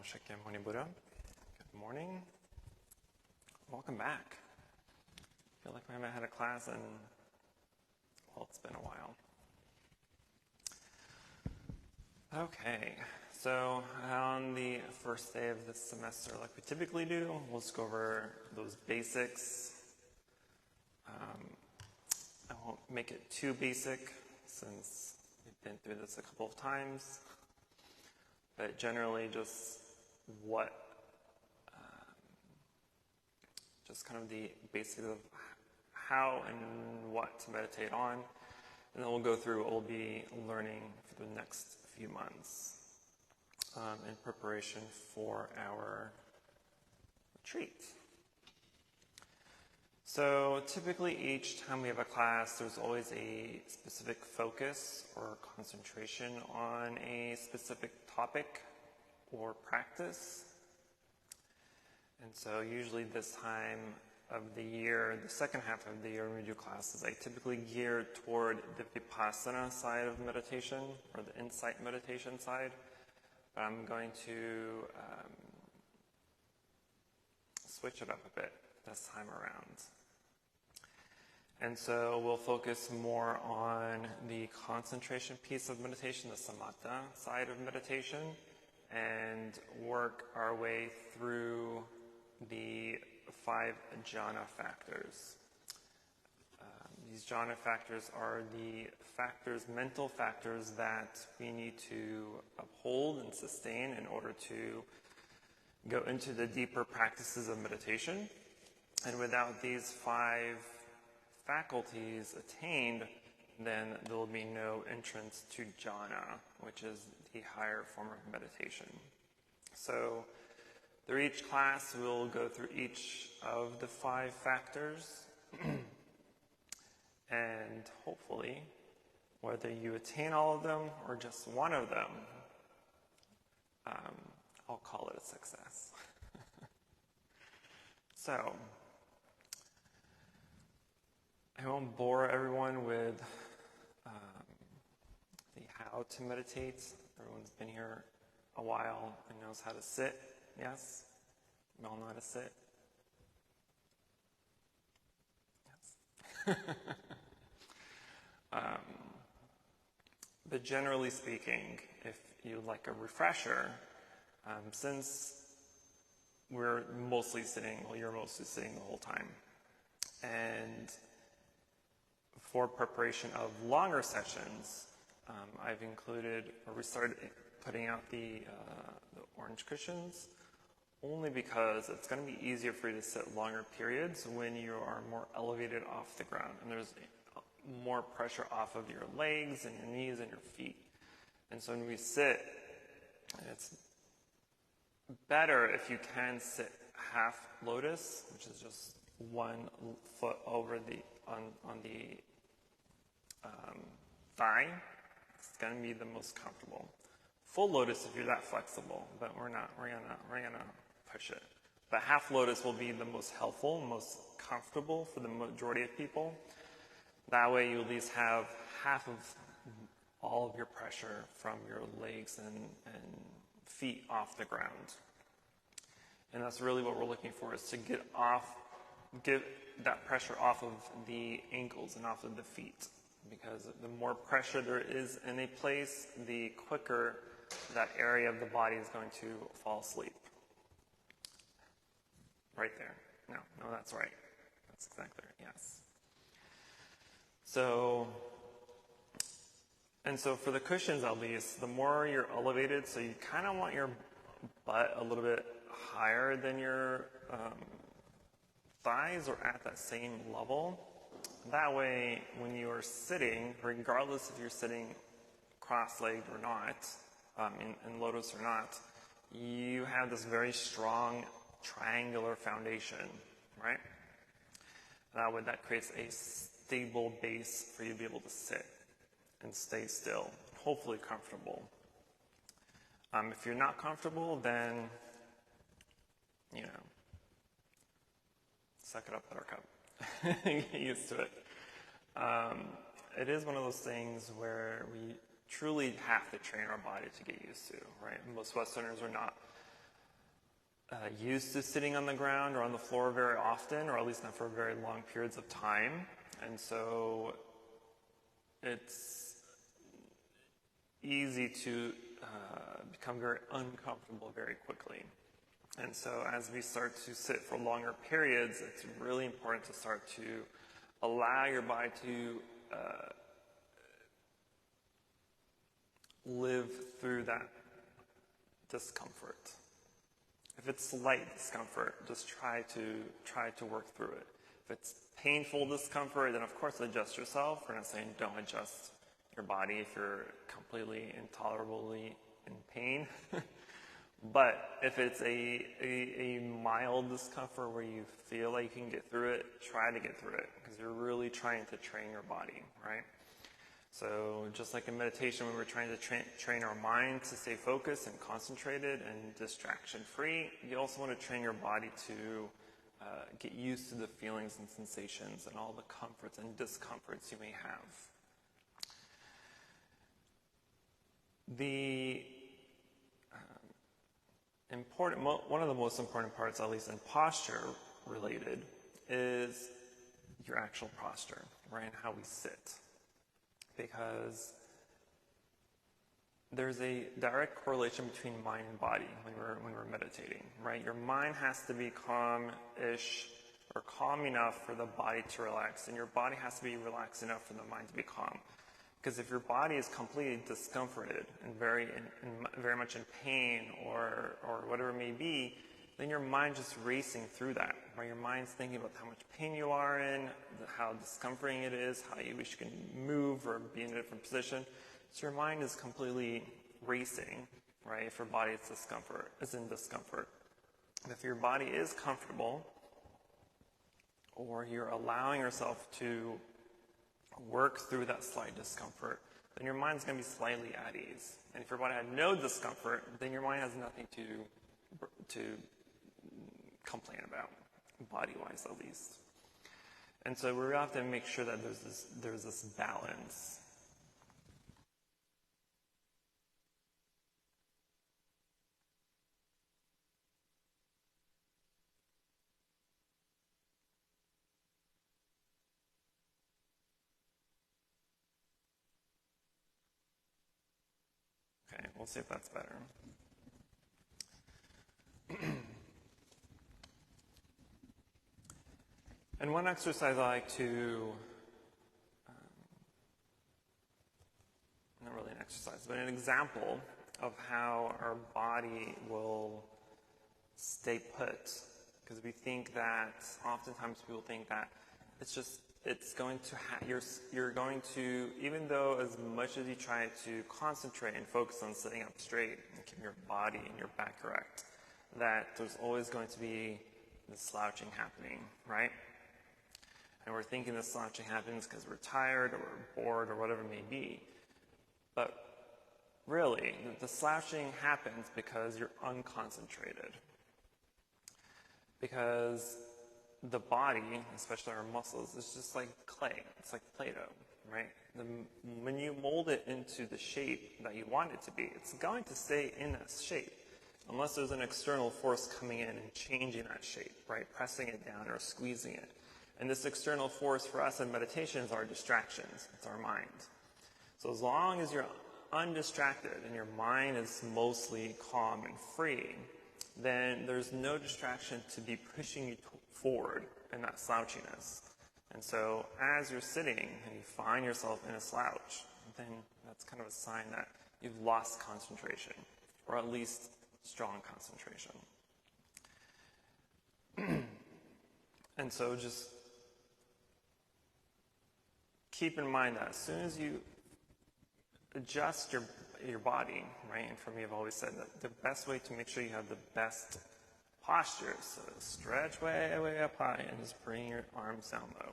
Shakyamuni Buddha. Good morning. Welcome back. I feel like we haven't had a class in, well, it's been a while. Okay, so on the first day of this semester, like we typically do, we'll just go over those basics. I won't make it too basic since we've been through this a couple of times, but generally just just kind of the basics of how and what to meditate on, and then we'll go through what we'll be learning for the next few months in preparation for our retreat. So typically each time we have a class, there's always a specific focus or concentration on a specific topic or practice. And so usually this time of the year, the second half of the year when we do classes, I typically gear toward the Vipassana side of meditation or the insight meditation side. But I'm going to switch it up a bit this time around. And so we'll focus more on the concentration piece of meditation, the samatha side of meditation, and work our way through the 5 jhana factors. These jhana factors are the factors, mental factors that we need to uphold and sustain in order to go into the deeper practices of meditation. And without these 5 faculties attained, then there will be no entrance to jhana, which is the higher form of meditation. So through each class, we'll go through each of the 5 factors, and hopefully, whether you attain all of them or just one of them, I'll call it a success. So, I won't bore everyone with the how to meditate. Everyone's been here a while and knows how to sit. Yes? You all know how to sit? Yes. But generally speaking, if you'd like a refresher, since we're mostly sitting, well, you're mostly sitting the whole time, and for preparation of longer sessions, I've included, or we started putting out the orange cushions, only because it's going to be easier for you to sit longer periods when you are more elevated off the ground, and there's more pressure off of your legs and your knees and your feet. And so when we sit, it's better if you can sit half lotus, which is just one foot over on the thigh. It's going to be the most comfortable. Full lotus if you're that flexible, but we're not. We're gonna push it. But half lotus will be the most helpful, most comfortable for the majority of people. That way you at least have half of all of your pressure from your legs and feet off the ground. And that's really what we're looking for, is to get that pressure off of the ankles and off of the feet. Because the more pressure there is in a place, the quicker that area of the body is going to fall asleep. Right there. No, that's right. That's exactly right, yes. So for the cushions at least, the more you're elevated, so you kind of want your butt a little bit higher than your thighs, or at that same level. That way, when you are sitting, regardless if you're sitting cross-legged or not, in lotus or not, you have this very strong triangular foundation, right? That creates a stable base for you to be able to sit and stay still, hopefully comfortable. If you're not comfortable, then, suck it up, buttercup. Get used to it. It is one of those things where we truly have to train our body to get used to, right? Most Westerners are not used to sitting on the ground or on the floor very often, or at least not for very long periods of time. And so it's easy to become very uncomfortable very quickly. And so as we start to sit for longer periods, it's really important to start to allow your body to live through that discomfort. If it's slight discomfort, just try to work through it. If it's painful discomfort, then of course adjust yourself. We're not saying don't adjust your body if you're completely intolerably in pain. But if it's a mild discomfort where you feel like you can get through it, try to get through it, because you're really trying to train your body, right? So just like in meditation, when we're trying to train our mind to stay focused and concentrated and distraction-free, you also want to train your body to get used to the feelings and sensations and all the comforts and discomforts you may have. One of the most important parts, at least in posture related, is your actual posture, right, and how we sit. Because there's a direct correlation between mind and body when we're meditating, right? Your mind has to be calm-ish or calm enough for the body to relax, and your body has to be relaxed enough for the mind to be calm. Because if your body is completely discomforted and very much in pain or whatever it may be, then your mind's just racing through that, right? Your mind's thinking about how much pain you are in, how discomforting it is, how you wish you can move or be in a different position. So your mind is completely racing, right? If your body is in discomfort. If your body is comfortable, or you're allowing yourself to work through that slight discomfort, then your mind's going to be slightly at ease. And if your body had no discomfort, then your mind has nothing to complain about, body-wise at least. And so we have to make sure that there's this balance. Okay, we'll see if that's better. And one exercise I like to, not really an exercise, but an example of how our body will stay put. Because we think that, oftentimes people think that it's going to, you're going to, even though as much as you try to concentrate and focus on sitting up straight and keep your body and your back correct, that there's always going to be this slouching happening, right? And we're thinking this slouching happens because we're tired or we're bored or whatever it may be. But really, the slouching happens because you're unconcentrated. Because the body, especially our muscles, is just like clay. It's like Play-Doh, right? When you mold it into the shape that you want it to be, it's going to stay in that shape unless there's an external force coming in and changing that shape, right? Pressing it down or squeezing it. And this external force for us in meditation is our distractions. It's our mind. So as long as you're undistracted and your mind is mostly calm and free, then there's no distraction to be pushing you forward in that slouchiness. And so as you're sitting and you find yourself in a slouch, then that's kind of a sign that you've lost concentration, or at least strong concentration. And so just keep in mind that as soon as you adjust your body, right? And for me, I've always said that the best way to make sure you have the best posture is to stretch way up high and just bring your arms down low,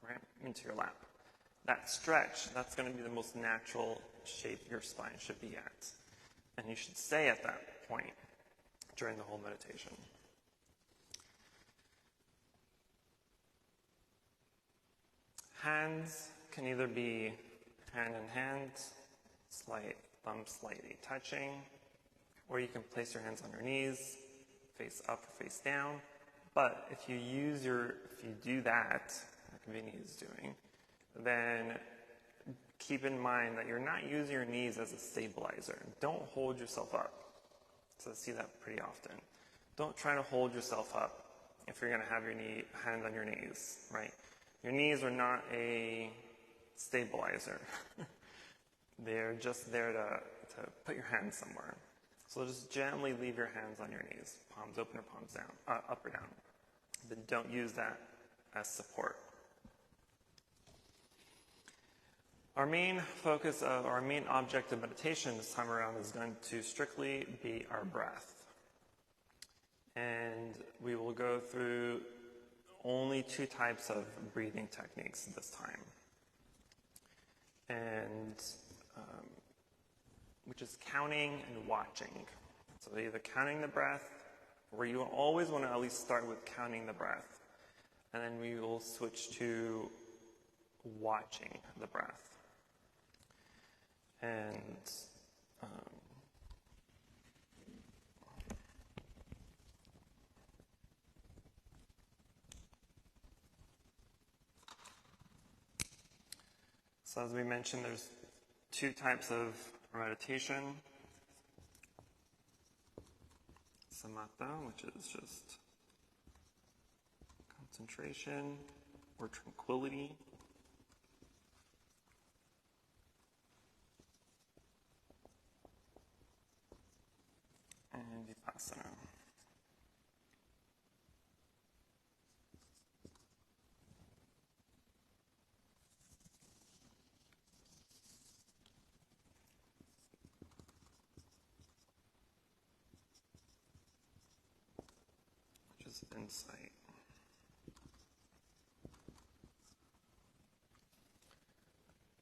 right, into your lap. That stretch, that's going to be the most natural shape your spine should be at. And you should stay at that point during the whole meditation. Hands can either be hand in hand, thumb slightly touching, or you can place your hands on your knees, face up or face down. But if you do that, like Vinny is doing, then keep in mind that you're not using your knees as a stabilizer. Don't hold yourself up. So I see that pretty often. Don't try to hold yourself up if you're going to have your hands on your knees, right? Your knees are not a stabilizer. They're just there to put your hands somewhere. So just gently leave your hands on your knees, palms open or palms down, up or down. But don't use that as support. Our main focus of our main object of meditation this time around is going to strictly be our breath. And we will go through only 2 types of breathing techniques this time. And which is counting and watching. So either counting the breath, or you always want to at least start with counting the breath. And then we will switch to watching the breath. And so as we mentioned, there's 2 types of meditation. Samatha, which is just concentration or tranquility. And Vipassana. Which is insight.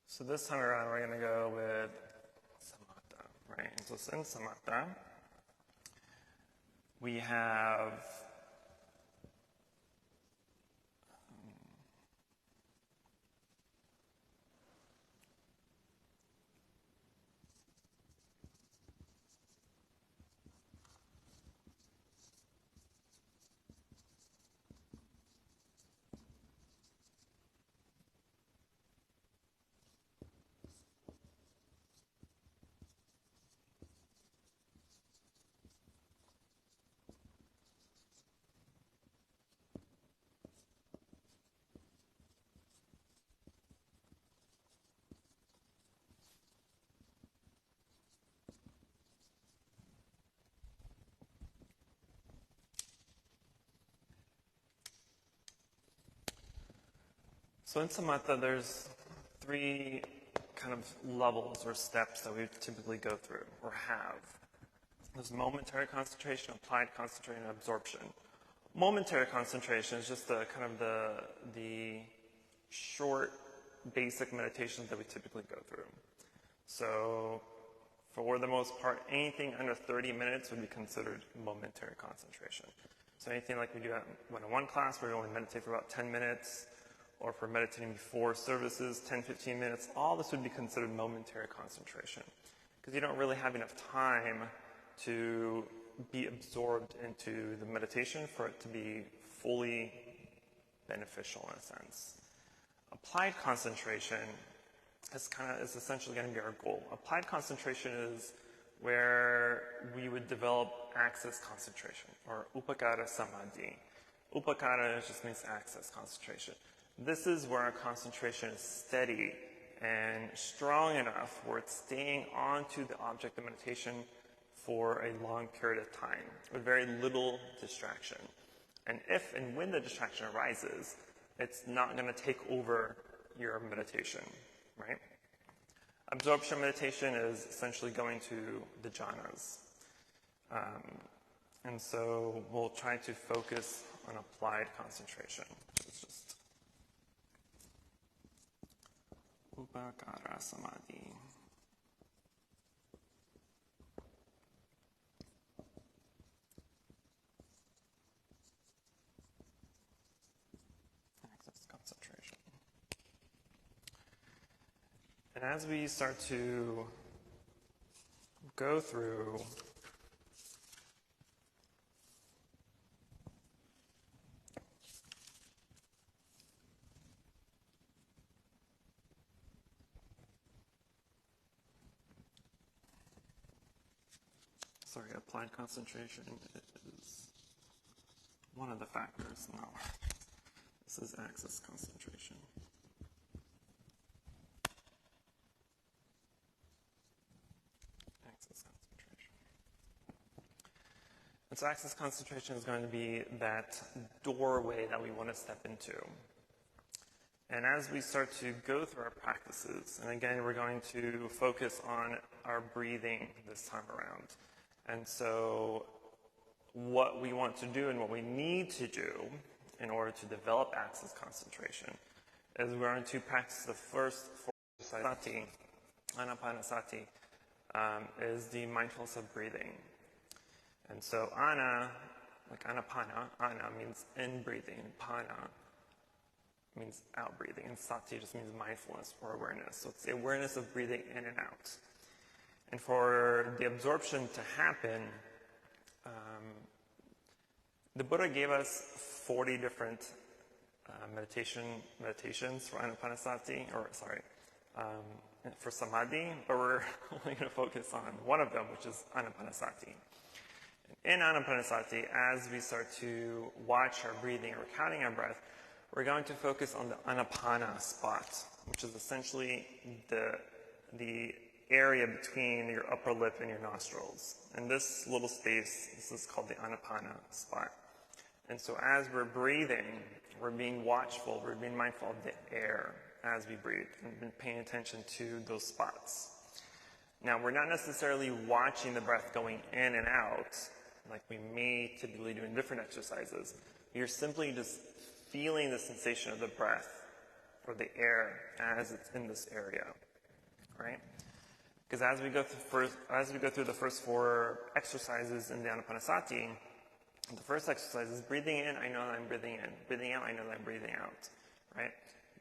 So this time around, we're going to go with samatha, right? And so in samatha, we have So in samatha, there's 3 kind of levels or steps that we typically go through or have. There's momentary concentration, applied concentration, and absorption. Momentary concentration is just the short, basic meditations that we typically go through. So for the most part, anything under 30 minutes would be considered momentary concentration. So anything like we do at one-on-one class where we only meditate for about 10 minutes, or for meditating before services, 10, 15 minutes, all this would be considered momentary concentration. Because you don't really have enough time to be absorbed into the meditation for it to be fully beneficial in a sense. Applied concentration is essentially going to be our goal. Applied concentration is where we would develop access concentration, or upakara samadhi. Upakara just means access concentration. This is where our concentration is steady and strong enough where it's staying onto the object of meditation for a long period of time with very little distraction. And if and when the distraction arises, it's not going to take over your meditation, right? Absorption meditation is essentially going to the jhanas. And so we'll try to focus on applied concentration, which is just upakara samadhi. Access concentration. And as we start to go through applied concentration is one of the factors. No, this is axis concentration. Axis concentration. And so axis concentration is going to be that doorway that we want to step into. And as we start to go through our practices, and again, we're going to focus on our breathing this time around. And so what we want to do and what we need to do in order to develop axis concentration is we're going to practice the first four sati, anapanasati, is the mindfulness of breathing. And so ana, like anapana, ana means in breathing, pana means out breathing, and sati just means mindfulness or awareness. So it's the awareness of breathing in and out. And for the absorption to happen, the Buddha gave us 40 different meditations for anapanasati, for samadhi, but we're only going to focus on one of them, which is anapanasati. In anapanasati, as we start to watch our breathing or counting our breath, we're going to focus on the anapana spot, which is essentially the area between your upper lip and your nostrils. And this little space, this is called the anapana spot. And so as we're breathing, we're being watchful, we're being mindful of the air as we breathe, and paying attention to those spots. Now, we're not necessarily watching the breath going in and out, like we may typically do in different exercises. You're simply just feeling the sensation of the breath or the air as it's in this area, right? Because as we go through the first four exercises in the anapanasati, the first exercise is breathing in, I know that I'm breathing in. Breathing out, I know that I'm breathing out, right?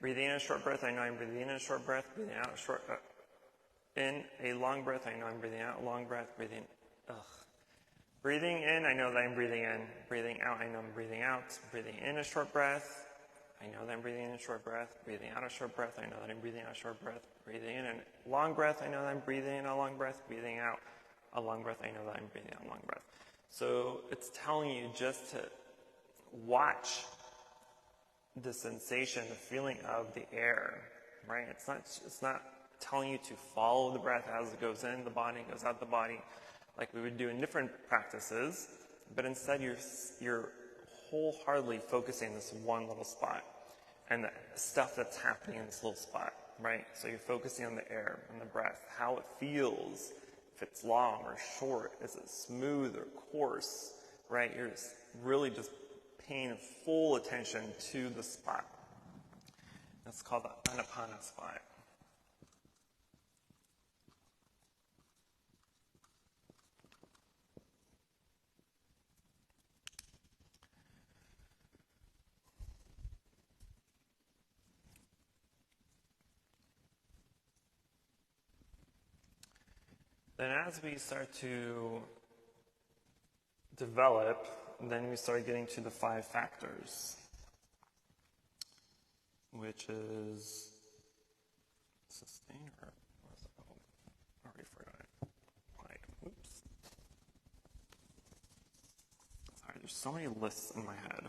Breathing in a short breath, I know I'm breathing in a short breath. Breathing out a short, in a long breath, I know I'm breathing out a long breath. Breathing in, I know that I'm breathing in. Breathing out, I know I'm breathing out. Breathing in a short breath, I know that I'm breathing in a short breath. Breathing out a short breath, I know that I'm breathing out a short breath. Breathing in a long breath, I know that I'm breathing in a long breath. Breathing out a long breath, I know that I'm breathing out a long breath. So it's telling you just to watch the sensation, the feeling of the air, right? It's not telling you to follow the breath as it goes in the body, goes out the body, like we would do in different practices, but instead you're wholeheartedly focusing this one little spot and the stuff that's happening in this little spot, right? So you're focusing on the air and the breath, how it feels, if it's long or short, is it smooth or coarse, right? You're just really just paying full attention to the spot. That's called the anapana spot. Then as we start to develop, then we start getting to the 5 factors, which is sustain or what's it called? I already forgot it. Applied. Oops. Sorry, there's so many lists in my head.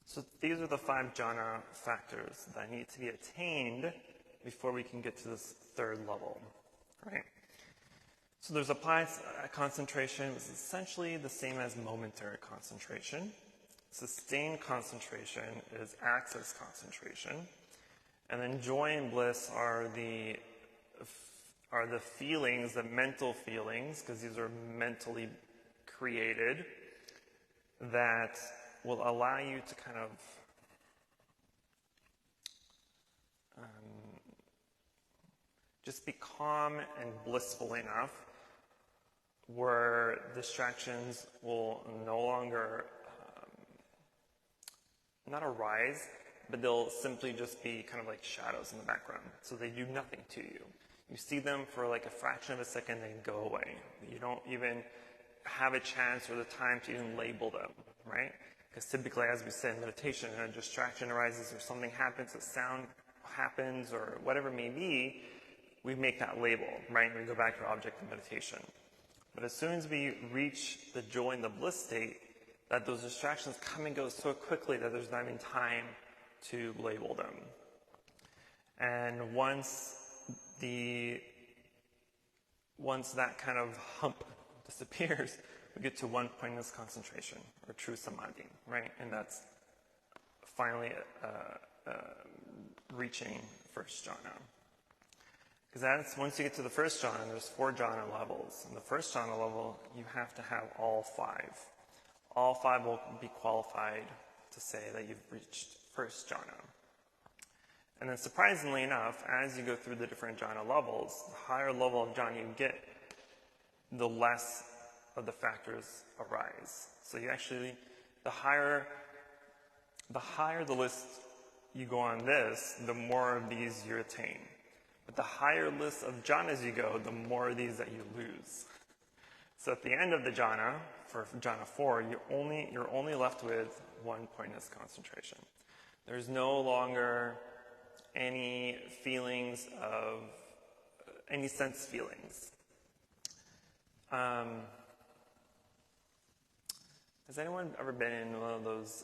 So these are the 5 jhana factors that need to be attained before we can get to this 3rd level, right? So there's applied concentration, which is essentially the same as momentary concentration. Sustained concentration is axis concentration. And then joy and bliss are the feelings, the mental feelings, because these are mentally created, that will allow you to kind of just be calm and blissful enough where distractions will no longer not arise, but they'll simply just be kind of like shadows in the background. So they do nothing to you. You see them for like a fraction of a second, they go away. You don't even have a chance or the time to even label them, right? Because typically, as we say in meditation, a distraction arises or something happens, a sound happens or whatever it may be, we make that label, right? We go back to our object of meditation. But as soon as we reach the joy and the bliss state, that those distractions come and go so quickly that there's not even time to label them. And once that kind of hump disappears, we get to one pointless concentration, or true samadhi, right? And that's finally reaching first jhana. Because once you get to the first jhana, there's 4 jhana levels. In the first jhana level, you have to have all 5. All 5 will be qualified to say that you've reached first jhana. And then surprisingly enough, as you go through the different jhana levels, the higher level of jhana you get, the less of the factors arise. So you actually, the higher the list you go on this, the more of these you attain. But the higher list of jhanas you go, the more of these that you lose. So at the end of the jhana, for jhana 4, you're only left with one pointless concentration. There's no longer any feelings of, any sense feelings. Has anyone ever been in one of those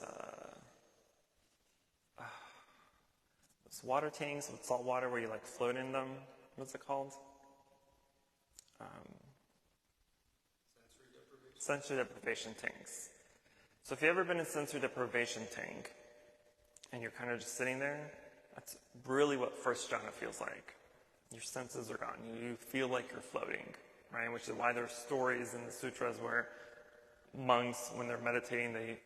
water tanks with salt water where you like float in them? What's it called? Sensory deprivation tanks. So if you've ever been in a sensory deprivation tank and you're kind of just sitting there, that's really what first jhana feels like. Your senses are gone. You feel like you're floating, right? Which is why there's stories in the sutras where monks, when they're meditating, they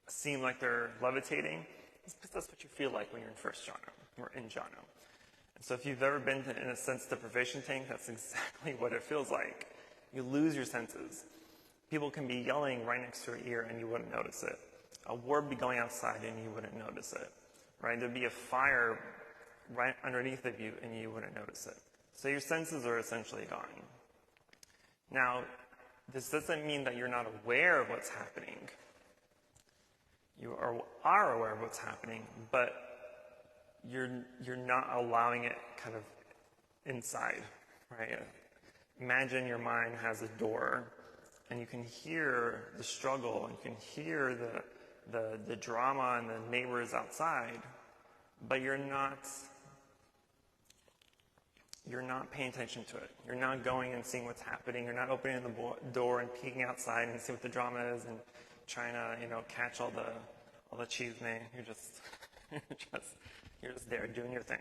seem like they're levitating. It's because that's what you feel like when you're in first jhana or in jhana. And so if you've ever been in a sense deprivation tank, that's exactly what it feels like. You lose your senses. People can be yelling right next to your ear and you wouldn't notice it. A word be going outside and you wouldn't notice it, right? There'd be a fire right underneath of you and you wouldn't notice it. So your senses are essentially gone. Now, this doesn't mean that you're not aware of what's happening. You are aware of what's happening, but you're not allowing it kind of inside, right? Imagine your mind has a door, and you can hear the struggle, and you can hear the drama and the neighbors outside, but you're not paying attention to it. You're not going and seeing what's happening. You're not opening the door and peeking outside and see what the drama is and trying to, catch all the chisme. You're just there doing your thing.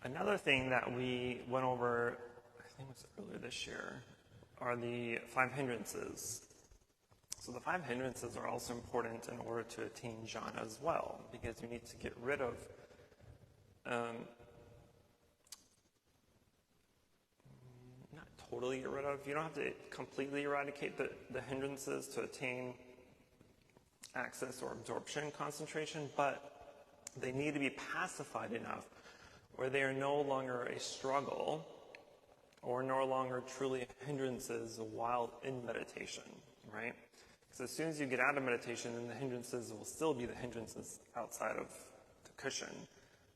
Another thing that we went over, I think it was earlier this year, are the 5 hindrances. So the 5 hindrances are also important in order to attain jhana as well, because you need to get rid of not totally get rid of, you don't have to completely eradicate the hindrances to attain access or absorption concentration, but they need to be pacified enough where they are no longer a struggle or no longer truly hindrances while in meditation, right? Because as soon as you get out of meditation, then the hindrances will still be the hindrances outside of the cushion.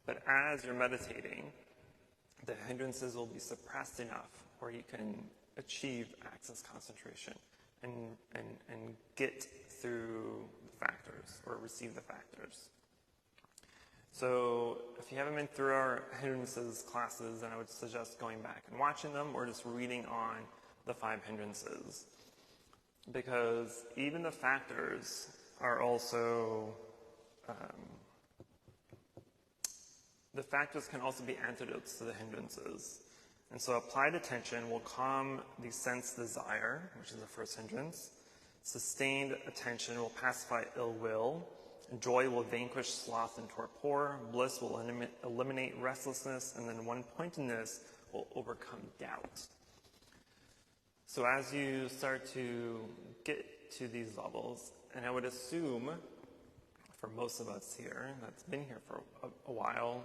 But as you're meditating, the hindrances will be suppressed enough where you can achieve access concentration and get through factors or receive the factors. So if you haven't been through our hindrances classes, then I would suggest going back and watching them or just reading on the 5 hindrances. Because even the factors are also, the factors can also be antidotes to the hindrances. And so applied attention will calm the sense desire, which is the first hindrance. Sustained attention will pacify ill will. Joy will vanquish sloth and torpor. Bliss will eliminate restlessness. And then one-pointedness will overcome doubt. So as you start to get to these levels, and I would assume for most of us here that's been here for a while,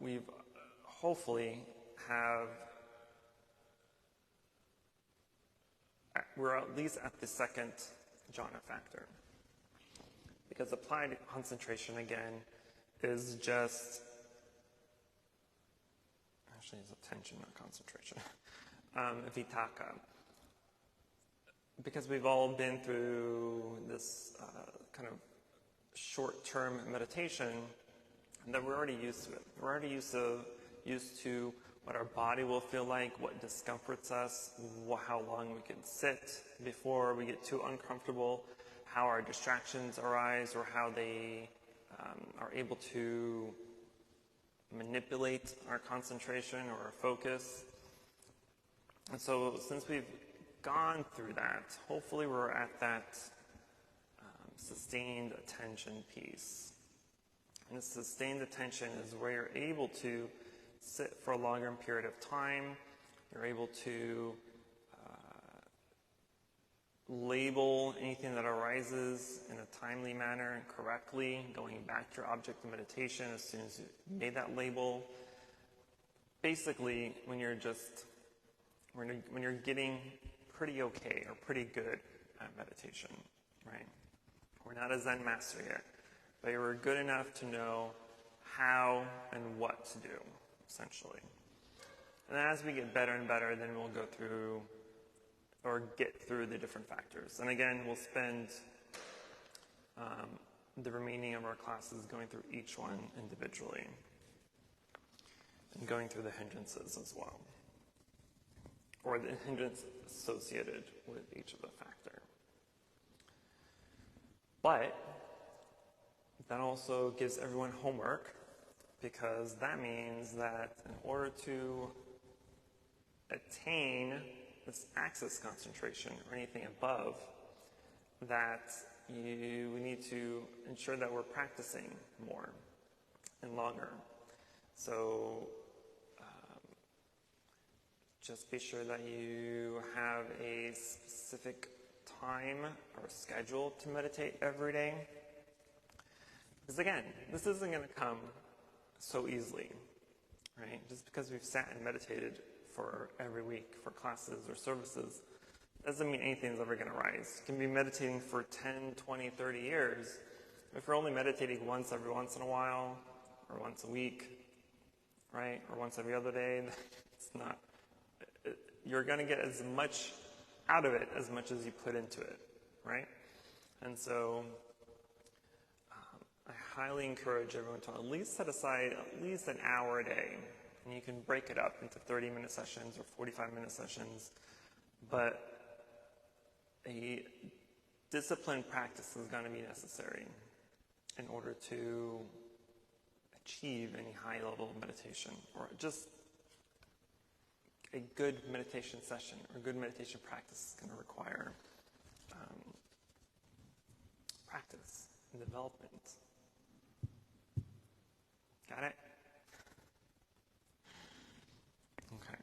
we've hopefully we're at least at the second jhana factor. Because applied concentration, again, is just, actually it's attention, not concentration, vitaka. Because we've all been through this kind of short-term meditation, that we're already used to it. We're already used to what our body will feel like, what discomforts us, how long we can sit before we get too uncomfortable, how our distractions arise, or how they are able to manipulate our concentration or our focus. And so since we've gone through that, hopefully we're at that sustained attention piece. And the sustained attention is where you're able to sit for a longer period of time. You're able to label anything that arises in a timely manner and correctly, going back to your object of meditation as soon as you made that label. Basically, when you're getting pretty okay or pretty good at meditation, right? We're not a Zen master yet, but you're good enough to know how and what to do, essentially. And then as we get better and better, then we'll go through or get through the different factors. And again, we'll spend the remaining of our classes going through each one individually and going through the hindrances as well, or the hindrance associated with each of the factor. But that also gives everyone homework, because that means that in order to attain this axis concentration or anything above, that we need to ensure that we're practicing more and longer. So just be sure that you have a specific time or schedule to meditate every day. Because again, this isn't going to come so easily, right? Just because we've sat and meditated for every week for classes or services doesn't mean anything's ever going to rise. You can be meditating for 10, 20, 30 years. If you're only meditating once every once in a while, or once a week, right, or once every other day, it's not. You're going to get as much out of it as much as you put into it, right? And so I highly encourage everyone to at least set aside at least an hour a day. And you can break it up into 30-minute sessions or 45-minute sessions. But a disciplined practice is going to be necessary in order to achieve any high level of meditation, or just a good meditation session or good meditation practice is going to require practice and development. Got it? Okay.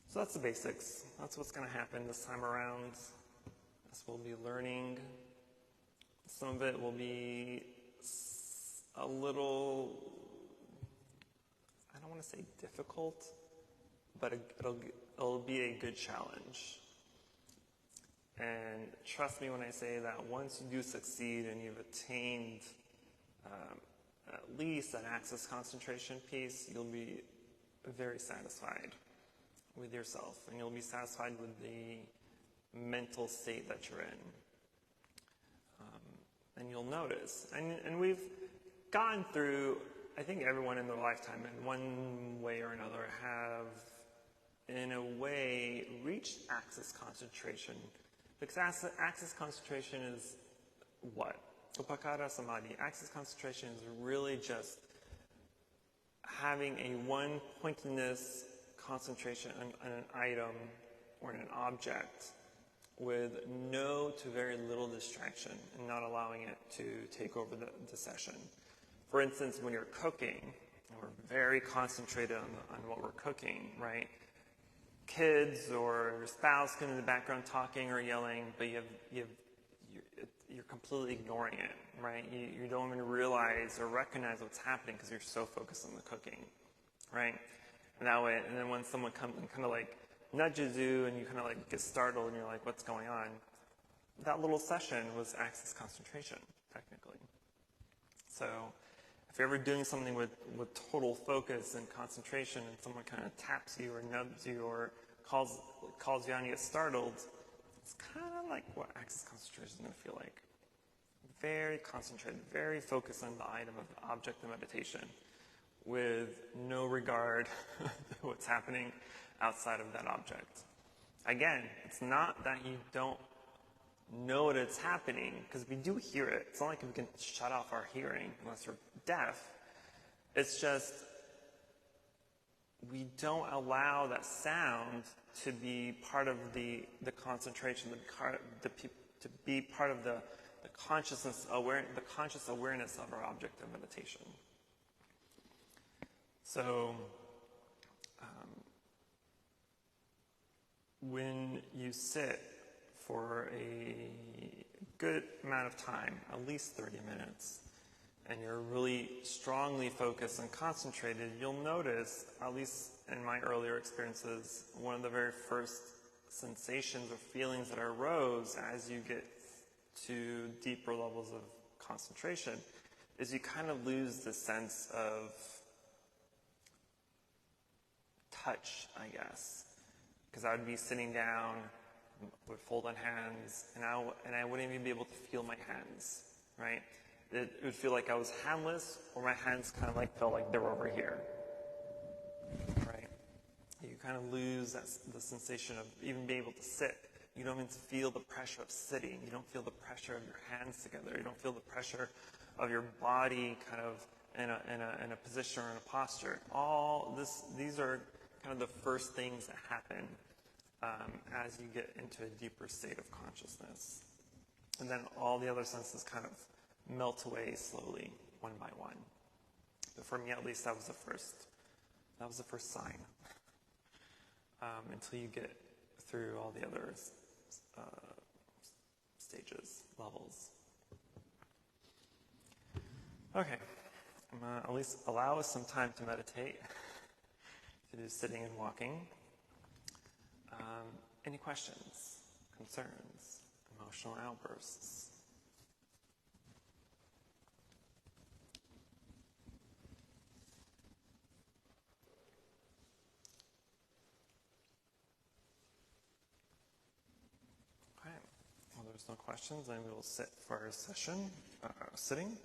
So that's the basics. That's what's going to happen this time around. This we'll be learning. Some of it will be a little, I don't want to say difficult, but it'll be a good challenge. And trust me when I say that once you do succeed and you've attained at least an axis concentration piece, you'll be very satisfied with yourself, and you'll be satisfied with the mental state that you're in. and you'll notice. And we've gone through, I think everyone in their lifetime in one way or another have, in a way, reached axis concentration. Because axis concentration is what? Upakkara Samadhi. Axis concentration is really just having a one-pointedness concentration on an item or an object with no to very little distraction and not allowing it to take over the session. For instance, when you're cooking, we're very concentrated on what we're cooking, right? Kids or your spouse can in the background talking or yelling, but you're completely ignoring it, right? You don't even realize or recognize what's happening because you're so focused on the cooking, right? And that way, and then when someone comes and kind of like nudges you and you kind of like get startled and you're like, what's going on? That little session was axis concentration, technically. So if you're ever doing something with total focus and concentration and someone kind of taps you or nubs you or calls you out and you get startled, it's kind of like what axis concentration is going to feel like. Very concentrated, very focused on the item of the object of meditation with no regard to what's happening outside of that object. Again, it's not that you don't know that it's happening, because we do hear it. It's not like we can shut off our hearing unless we're deaf. It's just we don't allow that sound to be part of the concentration, to be part of the conscious awareness of our object of meditation. So when you sit for a good amount of time, at least 30 minutes, and you're really strongly focused and concentrated, you'll notice, at least in my earlier experiences, one of the very first sensations or feelings that arose as you get to deeper levels of concentration is you kind of lose the sense of touch, I guess. Because I would be sitting down with folded hands, and I wouldn't even be able to feel my hands, right? It would feel like I was handless, or my hands kind of like felt like they were over here, right? You kind of lose the sensation of even being able to sit. You don't even feel the pressure of sitting. You don't feel the pressure of your hands together. You don't feel the pressure of your body kind of in a position or in a posture. These are kind of the first things that happen as you get into a deeper state of consciousness. And then all the other senses kind of melt away slowly, one by one. But for me, at least, that was the first sign. Until you get through all the other stages, levels. Okay, I'm going to at least allow us some time to meditate, to do sitting and walking. Any questions, concerns, emotional outbursts? Okay, well, there's no questions, then we will sit for our session, sitting.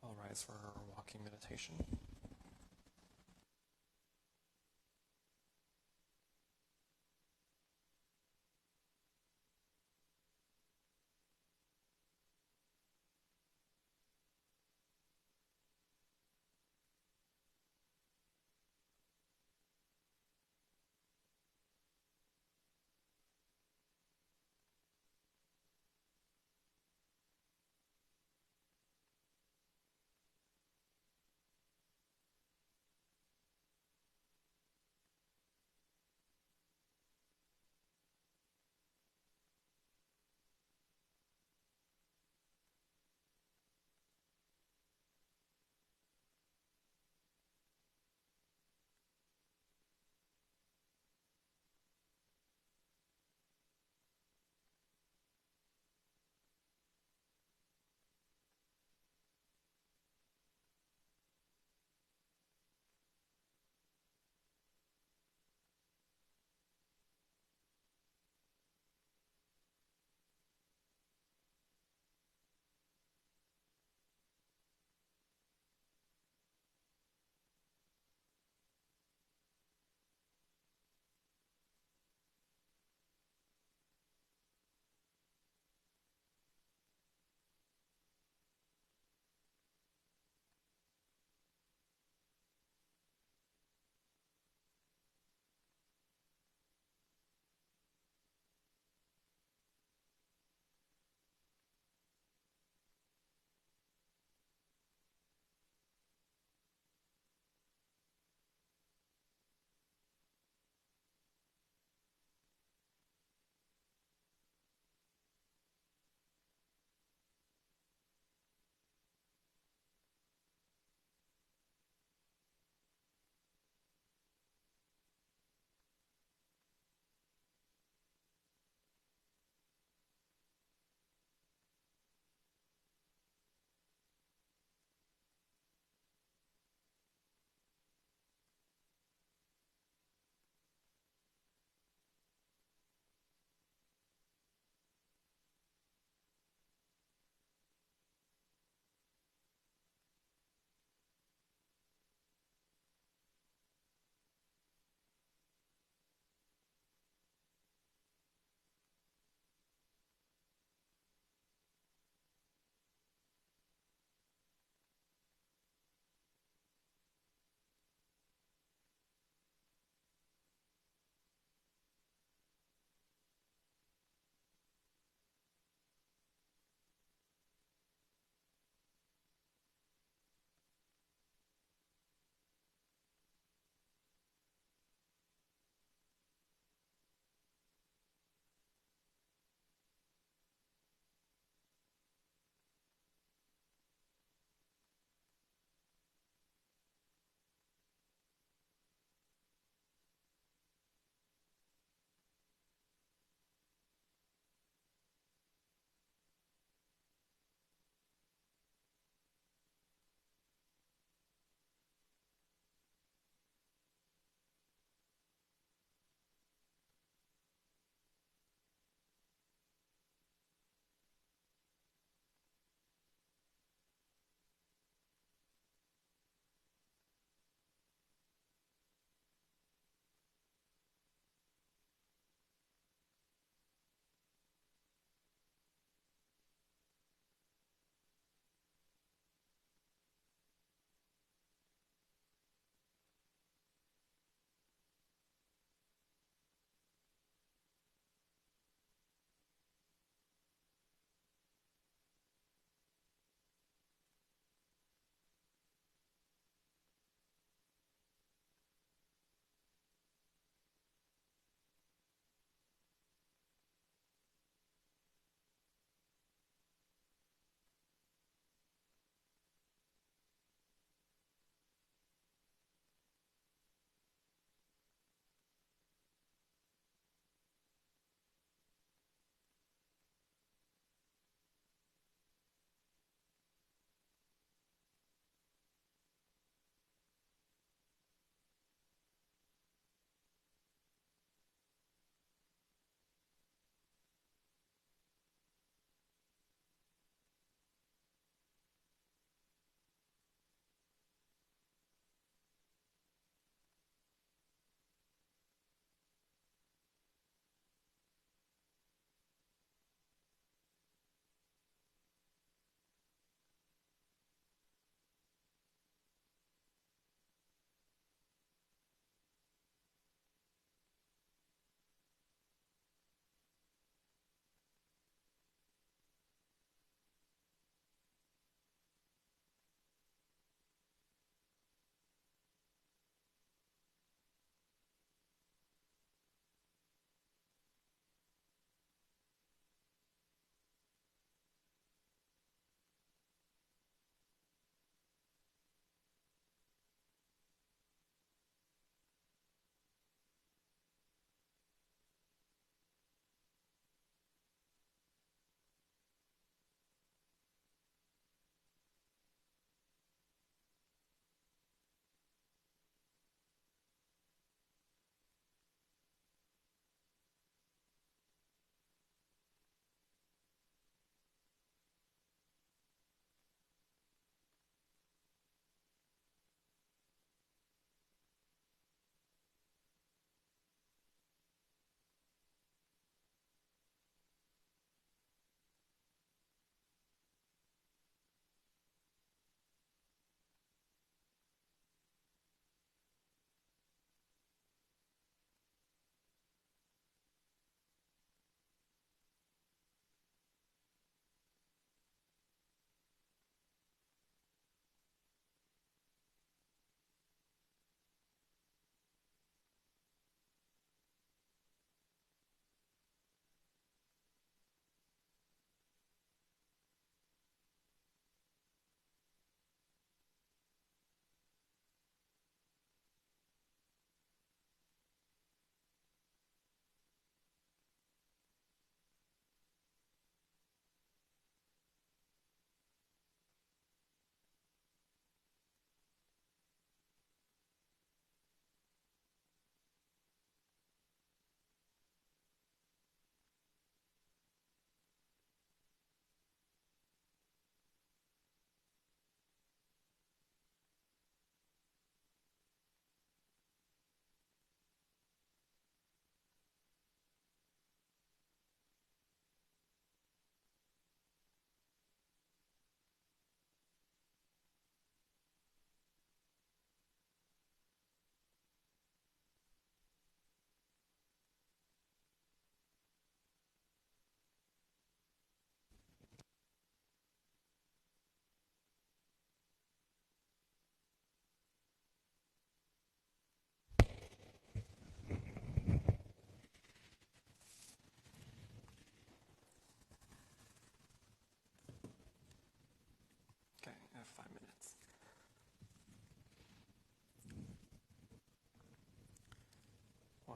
I'll rise for our walking meditation.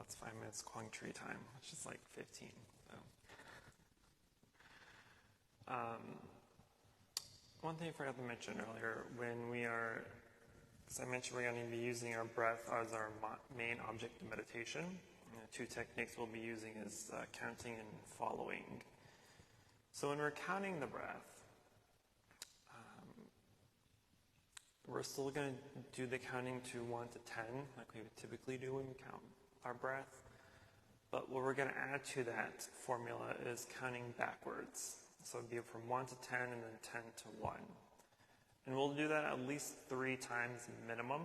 That's 5 minutes Quang tree time, which is like 15. So. One thing I forgot to mention earlier, when we are, as I mentioned, we're going to be using our breath as our main object of meditation. Two techniques we'll be using is counting and following. So when we're counting the breath, we're still going to do the counting to 1 to 10, like we would typically do when we count our breath. But what we're going to add to that formula is counting backwards. So it'd be from 1 to 10 and then 10 to 1. And we'll do that at least 3 times minimum.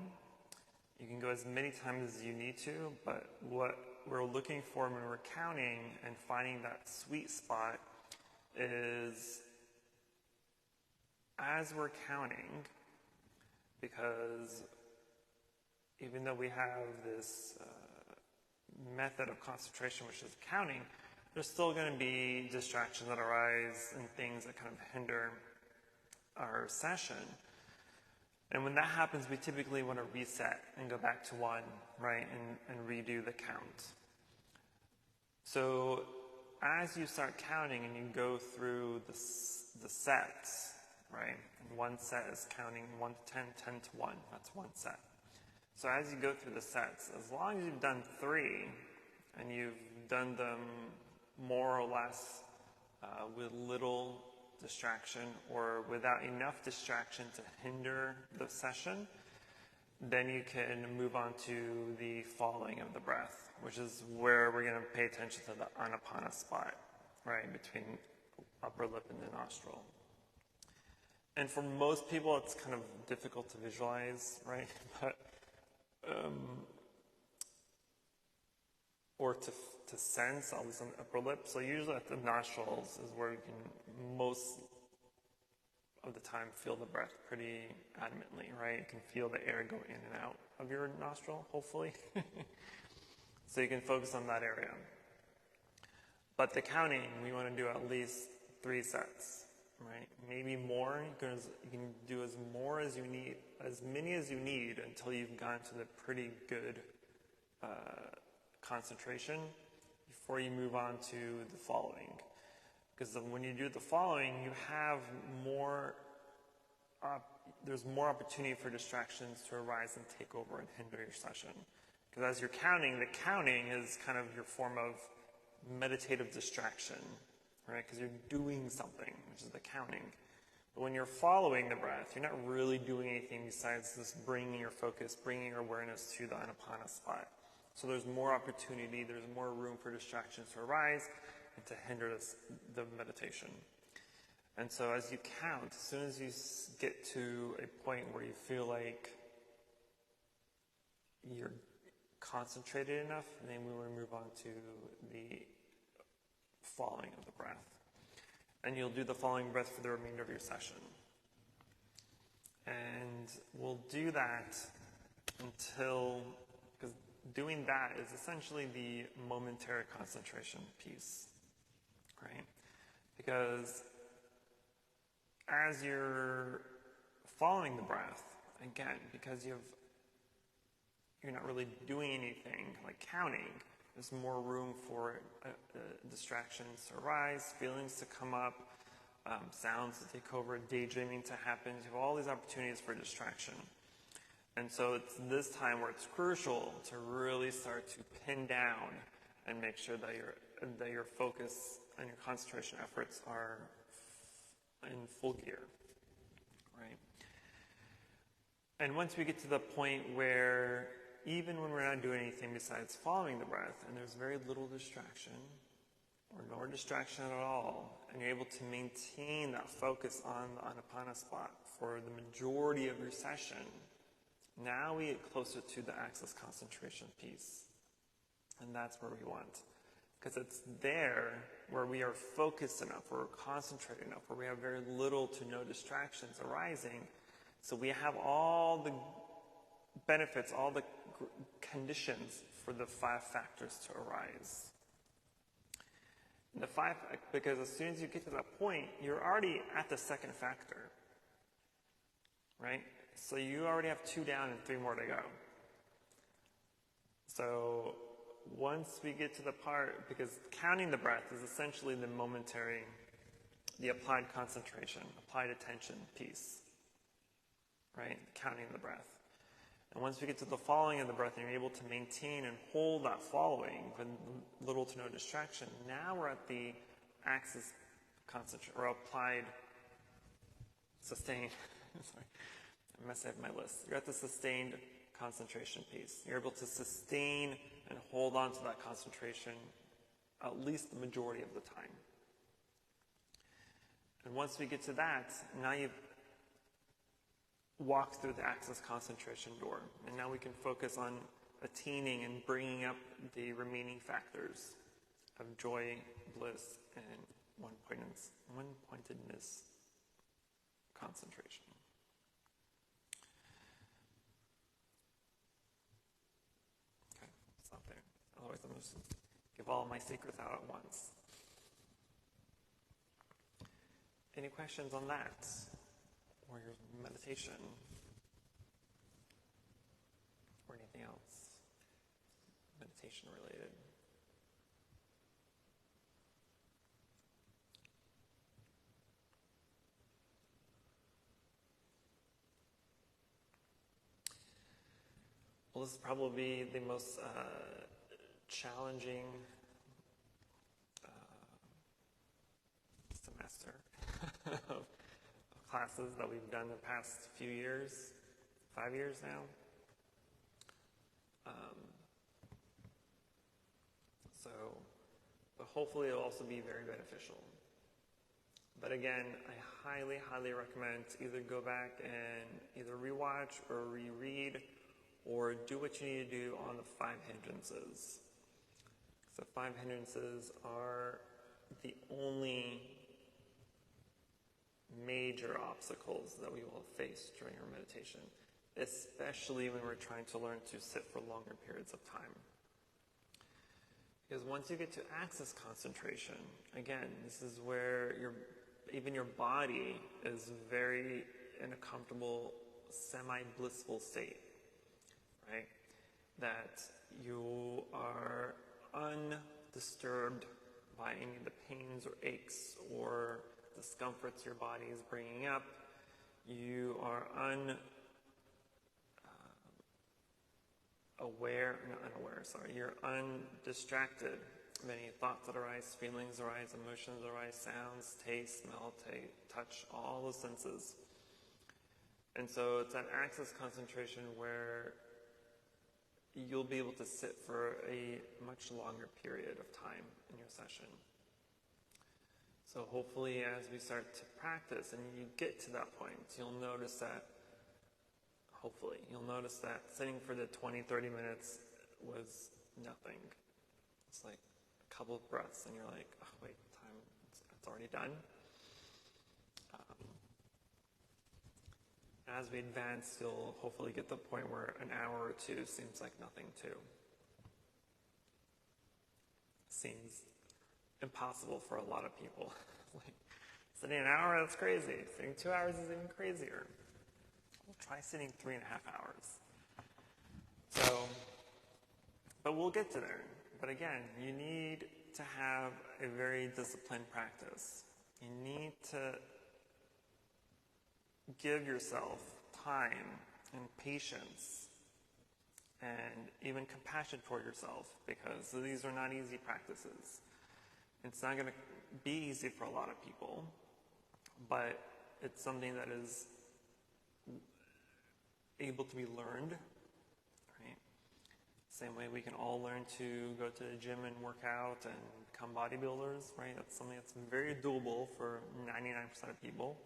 You can go as many times as you need to, but what we're looking for when we're counting and finding that sweet spot is as we're counting, because even though we have this method of concentration, which is counting, there's still going to be distractions that arise and things that kind of hinder our session. And when that happens, we typically want to reset and go back to 1, right, and redo the count. So as you start counting and you go through the sets, right, and one set is counting 1 to 10, 10 to 1, that's one set. So as you go through the sets, as long as you've done 3 and you've done them more or less with little distraction or without enough distraction to hinder the session, then you can move on to the following of the breath, which is where we're going to pay attention to the anapana spot, right, between upper lip and the nostril. And for most people, it's kind of difficult to visualize, right? But or to sense, at least on the upper lip. So usually at the nostrils is where you can most of the time feel the breath pretty adamantly, right? You can feel the air go in and out of your nostril, hopefully. So you can focus on that area. But the counting, we want to do at least 3 sets, right? Maybe more, because you can do as many as you need until you've gotten to the pretty good concentration before you move on to the following. Because when you do the following, you have more, there's more opportunity for distractions to arise and take over and hinder your session. Because as you're counting, the counting is kind of your form of meditative distraction, right? Because you're doing something, which is the counting. But when you're following the breath, you're not really doing anything besides just bringing your focus, bringing your awareness to the anapana spot. So there's more opportunity, there's more room for distractions to arise and to hinder the meditation. And so as you count, as soon as you get to a point where you feel like you're concentrated enough, then we will move on to the following of the breath. And you'll do the following breath for the remainder of your session. And we'll do that until, because doing that is essentially the momentary concentration piece, right? Because as you're following the breath, again, because you're not really doing anything like counting, there's more room for distractions to arise, feelings to come up, sounds to take over, daydreaming to happen. You have all these opportunities for distraction. And so it's this time where it's crucial to really start to pin down and make sure that your focus and your concentration efforts are in full gear, right? And once we get to the point where even when we're not doing anything besides following the breath, and there's very little distraction, or no distraction at all, and you're able to maintain that focus on the anapana spot for the majority of your session, now we get closer to the access concentration piece. And that's where we want. Because it's there where we are focused enough, where we're concentrated enough, where we have very little to no distractions arising. So we have all the benefits, all the conditions for the 5 factors to arise. Because as soon as you get to that point, you're already at the second factor, right? So you already have 2 down and 3 more to go. So once we get to the part, because counting the breath is essentially the momentary, the applied concentration, applied attention piece, right? Counting the breath. And once we get to the following of the breath and you're able to maintain and hold that following with little to no distraction, now we're at the axis concentration, or applied sustained, sorry, I messed up my list. You're at the sustained concentration piece. You're able to sustain and hold on to that concentration at least the majority of the time. And once we get to that, now you've walked through the axis concentration door. And now we can focus on attaining and bringing up the remaining factors of joy, bliss, and one-pointedness concentration. Okay, stop there. Otherwise I'm just give all my secrets out at once. Any questions on that? Or your meditation? Or anything else meditation related? Well, this is probably the most challenging semester of classes that we've done the past few years, 5 years now. But hopefully it'll also be very beneficial. But again, I highly, highly recommend to either go back and either rewatch or reread or do what you need to do on the 5 hindrances. So 5 hindrances are the only major obstacles that we will face during our meditation, especially when we're trying to learn to sit for longer periods of time. Because once you get to axis concentration, again, this is where even your body is very in a comfortable, semi-blissful state, right? That you are undisturbed by any of the pains or aches or discomforts your body is bringing up. You are you're undistracted of any thoughts that arise, feelings arise, emotions arise, sounds, taste, smell, touch, all the senses. And so it's that axis concentration where you'll be able to sit for a much longer period of time in your session. So hopefully as we start to practice and you get to that point, you'll notice that sitting for the 20, 30 minutes was nothing. It's like a couple of breaths and you're like, oh wait, time, it's already done. As we advance, you'll hopefully get to the point where an hour or two seems like nothing too. Seems impossible for a lot of people. Like, sitting an hour, that's crazy. Sitting 2 hours is even crazier. We'll try sitting 3.5 hours. But we'll get to there. But again, you need to have a very disciplined practice. You need to give yourself time and patience and even compassion toward yourself, because these are not easy practices. It's not going to be easy for a lot of people, but it's something that is able to be learned, right? Same way we can all learn to go to the gym and work out and become bodybuilders, right? That's something that's very doable for 99% of people.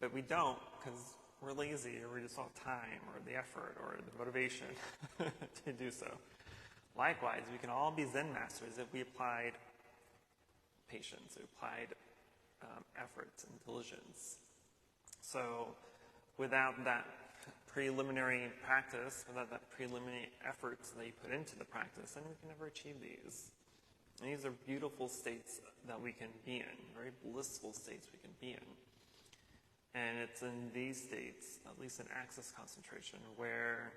But we don't because we're lazy or we just don't have time or the effort or the motivation to do so. Likewise, we can all be Zen masters if we applied patience, we applied effort and diligence. So without that preliminary practice, without that preliminary efforts that you put into the practice, then we can never achieve these. And these are beautiful states that we can be in, very blissful states we can be in. And it's in these states, at least in axis concentration, where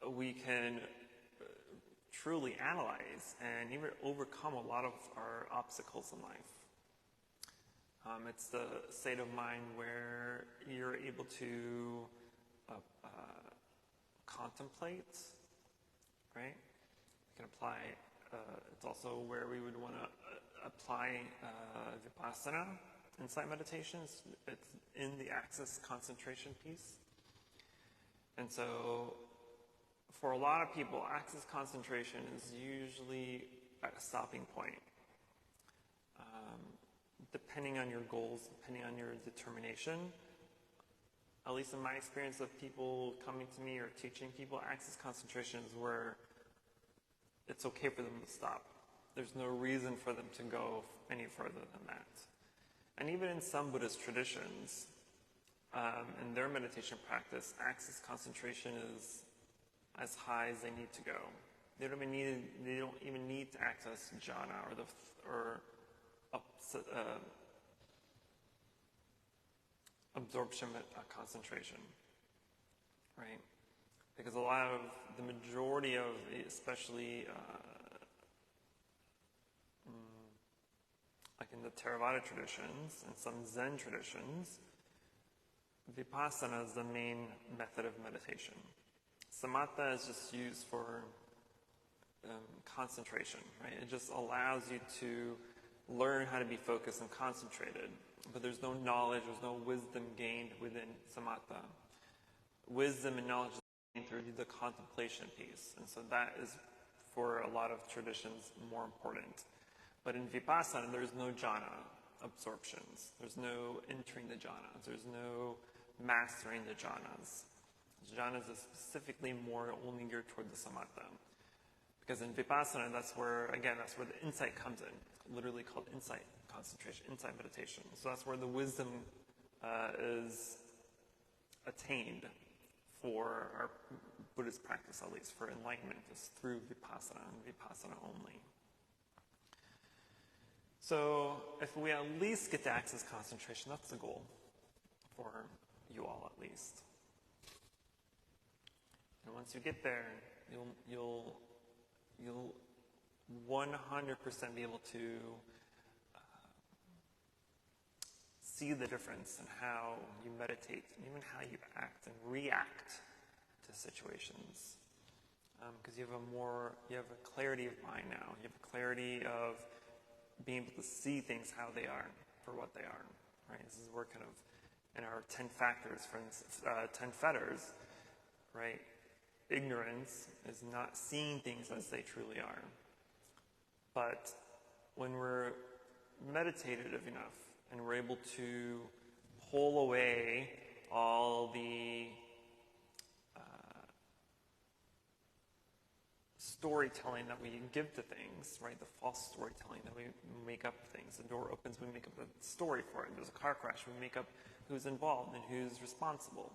we can truly analyze and even overcome a lot of our obstacles in life. It's the state of mind where you're able to contemplate, right? You can apply, it's also where we would want to apply vipassana, insight meditations. It's in the access concentration piece. And so for a lot of people, access concentration is usually at a stopping point. Depending on your goals, depending on your determination, at least in my experience of people coming to me or teaching people, access concentration is where it's okay for them to stop. There's no reason for them to go any further than that. And even in some Buddhist traditions, in their meditation practice, access concentration is as high as they need to go. They don't even need to access jhana or absorption concentration, right? Because the majority of, especially like in the Theravada traditions and some Zen traditions, vipassana is the main method of meditation. Samatha is just used for concentration, right? It just allows you to learn how to be focused and concentrated. But there's no knowledge, there's no wisdom gained within samatha. Wisdom and knowledge is gained through the contemplation piece. And so that is, for a lot of traditions, more important. But in vipassana, there's no jhana absorptions. There's no entering the jhanas. There's no mastering the jhanas. Jhanas is specifically more only geared toward the samatha. Because in vipassana, that's where the insight comes in. Literally called insight concentration, insight meditation. So that's where the wisdom is attained for our Buddhist practice, at least for enlightenment, is through vipassana and vipassana only. So if we at least get to access concentration, that's the goal for you all at least. And once you get there, you'll 100% be able to see the difference in how you meditate and even how you act and react to situations. Because you have a clarity of mind now. You have a clarity of being able to see things how they are, for what they are. Right? This is where kind of in our 10 factors, for instance, 10 fetters, right? Ignorance is not seeing things as they truly are. But when we're meditative enough and we're able to pull away all the storytelling that we give to things, right? The false storytelling that we make up things. The door opens, we make up a story for it. There's a car crash, we make up who's involved and who's responsible.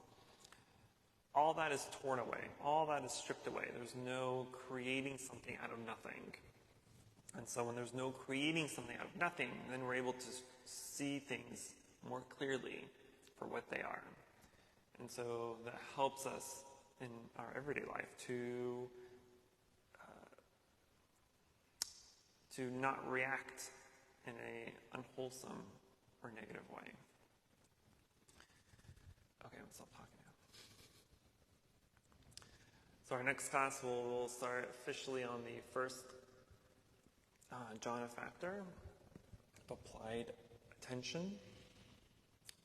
All that is torn away. All that is stripped away. There's no creating something out of nothing. And so when there's no creating something out of nothing, then we're able to see things more clearly for what they are. And so that helps us in our everyday life to not react in an unwholesome or negative way. Okay, I'm stop talking now. So our next class will start officially on the first Jhana factor, applied attention,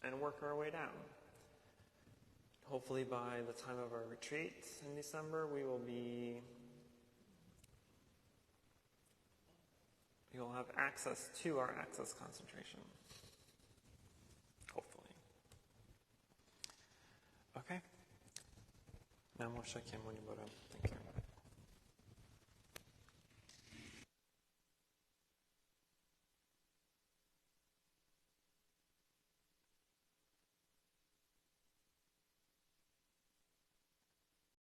and work our way down. Hopefully by the time of our retreat in December, you'll have access to our access concentration. Hopefully. Okay. Namo Shakyamuni Buddha.